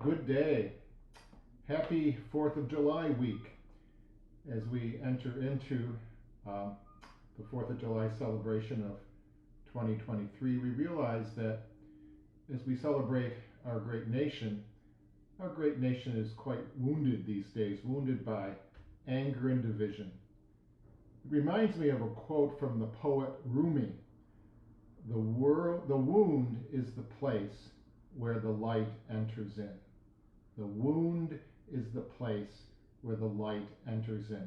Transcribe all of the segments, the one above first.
Good day. Happy 4th of July week. As we enter into the 4th of July celebration of 2023, we realize that as we celebrate our great nation is quite wounded these days, wounded by anger and division. It reminds me of a quote from the poet Rumi. The wound is the place where the light enters in. The wound is the place where the light enters in.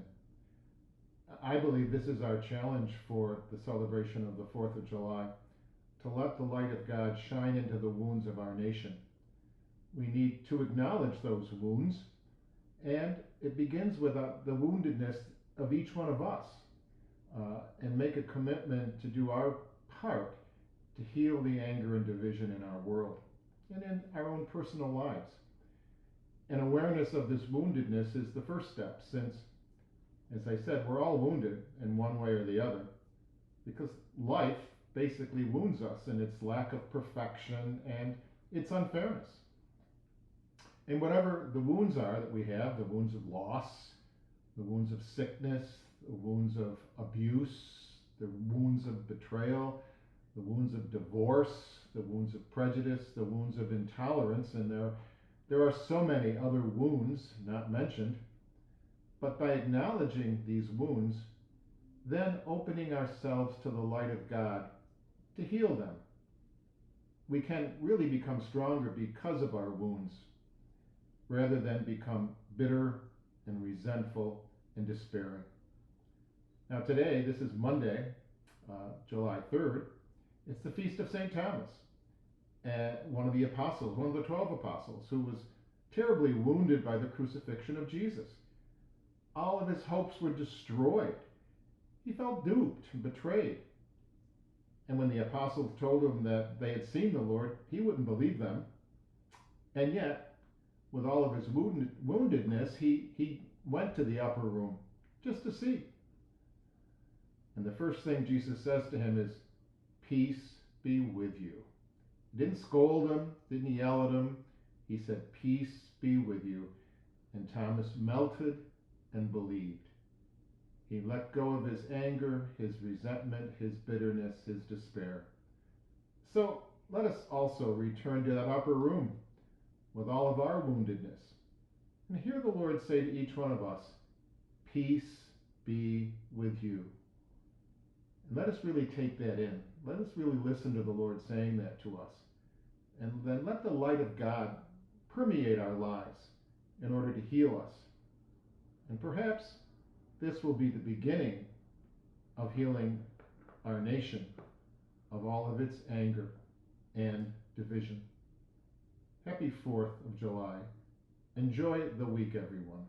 I believe this is our challenge for the celebration of the 4th of July, to let the light of God shine into the wounds of our nation. We need to acknowledge those wounds, and it begins with the woundedness of each one of us, and make a commitment to do our part to heal the anger and division in our world and in our own personal lives. And awareness of this woundedness is the first step, since, as I said, we're all wounded in one way or the other, because life basically wounds us in its lack of perfection and its unfairness. And whatever the wounds are that we have, the wounds of loss, the wounds of sickness, the wounds of abuse, the wounds of betrayal, the wounds of divorce, the wounds of prejudice, the wounds of intolerance, and there are so many other wounds not mentioned. But by acknowledging these wounds, then opening ourselves to the light of God to heal them, we can really become stronger because of our wounds, rather than become bitter and resentful and despairing. Now today, this is Monday, July 3rd. It's the feast of St. Thomas, one of the apostles, one of the 12 apostles, who was terribly wounded by the crucifixion of Jesus. All of his hopes were destroyed. He felt duped and betrayed. And when the apostles told him that they had seen the Lord, he wouldn't believe them. And yet, with all of his woundedness, he went to the upper room just to see. And the first thing Jesus says to him is, "Peace be with you." He didn't scold him, didn't yell at him. He said, "Peace be with you." And Thomas melted and believed. He let go of his anger, his resentment, his bitterness, his despair. So let us also return to that upper room with all of our woundedness and hear the Lord say to each one of us, "Peace be with you." And let us really take that in. Let us really listen to the Lord saying that to us. And then let the light of God permeate our lives in order to heal us. And perhaps this will be the beginning of healing our nation of all of its anger and division. Happy 4th of July. Enjoy the week, everyone.